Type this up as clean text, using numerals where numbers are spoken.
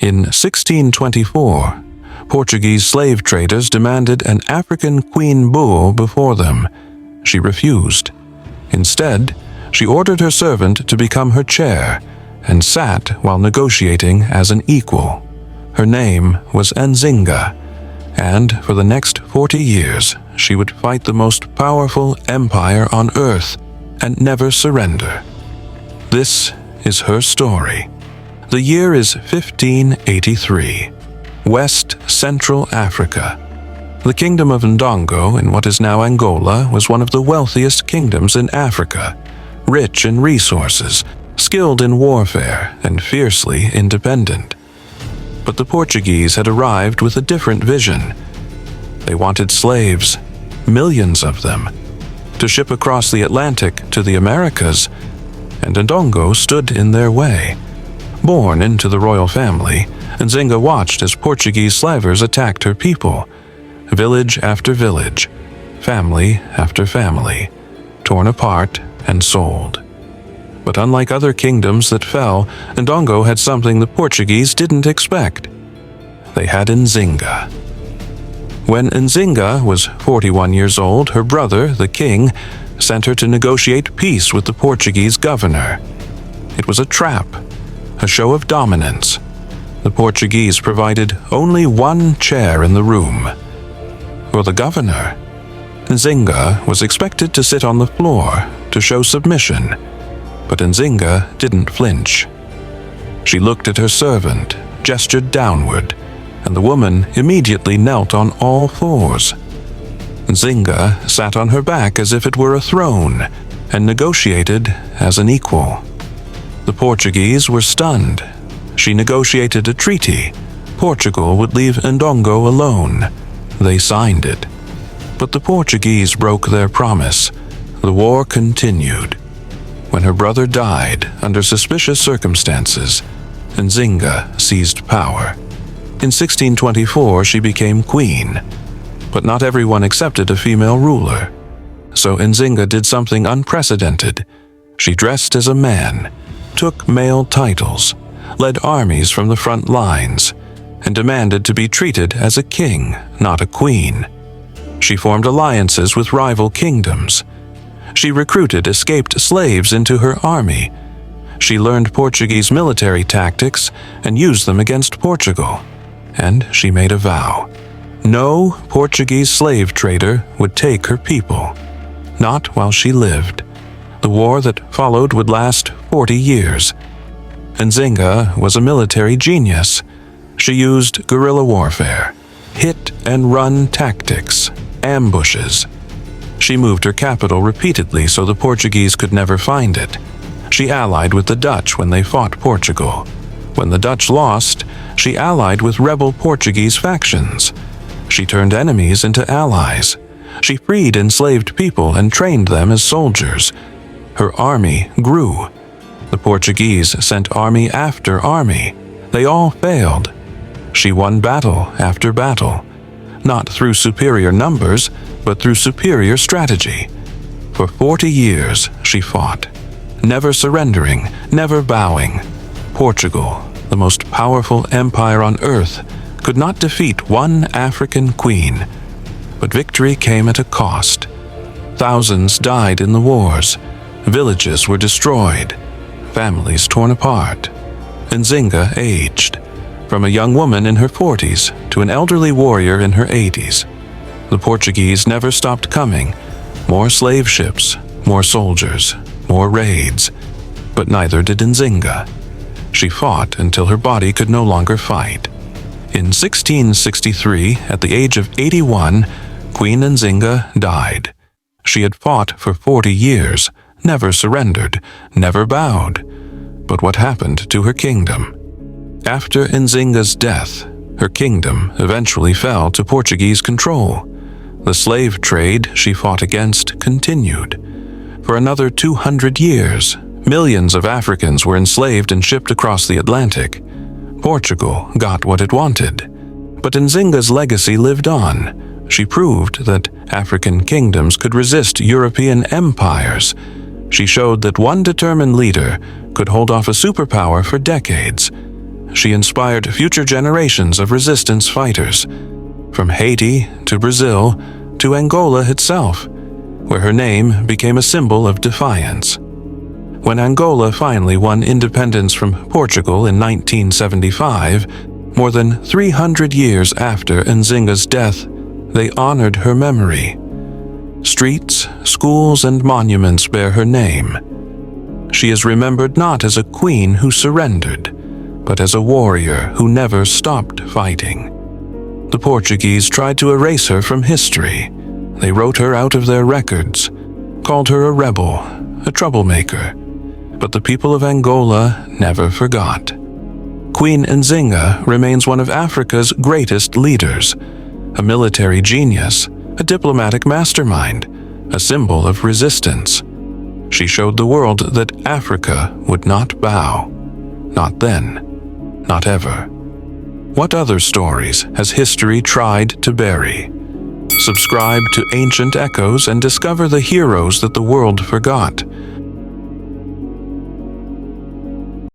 In 1624, Portuguese slave traders demanded an African queen bull before them. She refused. Instead, she ordered her servant to become her chair and sat while negotiating as an equal. Her name was Nzinga, and for the next 40 years she would fight the most powerful empire on earth and never surrender. This is her story. The year is 1583. West Central Africa. The kingdom of Ndongo in what is now Angola was one of the wealthiest kingdoms in Africa, rich in resources, skilled in warfare, and fiercely independent. But the Portuguese had arrived with a different vision. They wanted slaves, millions of them, to ship across the Atlantic to the Americas, and Ndongo stood in their way. Born into the royal family, Nzinga watched as Portuguese slavers attacked her people, village after village, family after family, torn apart and sold. But unlike other kingdoms that fell, Ndongo had something the Portuguese didn't expect. They had Nzinga. When Nzinga was 41 years old, her brother, the king, sent her to negotiate peace with the Portuguese governor. It was a trap, a show of dominance. The Portuguese provided only one chair in the room. For the governor, Nzinga was expected to sit on the floor to show submission, but Nzinga didn't flinch. She looked at her servant, gestured downward, and the woman immediately knelt on all fours. Nzinga sat on her back as if it were a throne and negotiated as an equal. The Portuguese were stunned. She negotiated a treaty. Portugal would leave Ndongo alone. They signed it. But the Portuguese broke their promise. The war continued. When her brother died under suspicious circumstances, Nzinga seized power. In 1624, she became queen. But not everyone accepted a female ruler. So Nzinga did something unprecedented. She dressed as a man, took male titles, led armies from the front lines, and demanded to be treated as a king, not a queen. She formed alliances with rival kingdoms. She recruited escaped slaves into her army. She learned Portuguese military tactics and used them against Portugal. And she made a vow. No Portuguese slave trader would take her people. Not while she lived. The war that followed would last 40 years. Nzinga was a military genius. She used guerrilla warfare, hit-and-run tactics, ambushes. She moved her capital repeatedly so the Portuguese could never find it. She allied with the Dutch when they fought Portugal. When the Dutch lost, she allied with rebel Portuguese factions. She turned enemies into allies. She freed enslaved people and trained them as soldiers. Her army grew. The Portuguese sent army after army. They all failed. She won battle after battle, not through superior numbers, but through superior strategy. For 40 years she fought, never surrendering, never bowing. Portugal, the most powerful empire on earth, could not defeat one African queen. But victory came at a cost. Thousands died in the wars. Villages were destroyed. Families torn apart. Nzinga aged, from a young woman in her 40s to an elderly warrior in her 80s. The Portuguese never stopped coming. More slave ships, more soldiers, more raids. But neither did Nzinga. She fought until her body could no longer fight. In 1663, at the age of 81, Queen Nzinga died. She had fought for 40 years, never surrendered, never bowed. But what happened to her kingdom? After Nzinga's death, her kingdom eventually fell to Portuguese control. The slave trade she fought against continued. For another 200 years, millions of Africans were enslaved and shipped across the Atlantic. Portugal got what it wanted. But Nzinga's legacy lived on. She proved that African kingdoms could resist European empires. She showed that one determined leader could hold off a superpower for decades. she inspired future generations of resistance fighters, from Haiti to Brazil to Angola itself, where her name became a symbol of defiance. When Angola finally won independence from Portugal in 1975, more than 300 years after Nzinga's death, they honored her memory. Streets, schools, and monuments bear her name. She is remembered not as a queen who surrendered, but as a warrior who never stopped fighting. The Portuguese tried to erase her from history. They wrote her out of their records, called her a rebel, a troublemaker. But the people of Angola never forgot. Queen Nzinga remains one of Africa's greatest leaders, a military genius, a diplomatic mastermind, a symbol of resistance. She showed the world that Africa would not bow. Not then, not ever. What other stories has history tried to bury? Subscribe to Ancient Echoes and discover the heroes that the world forgot.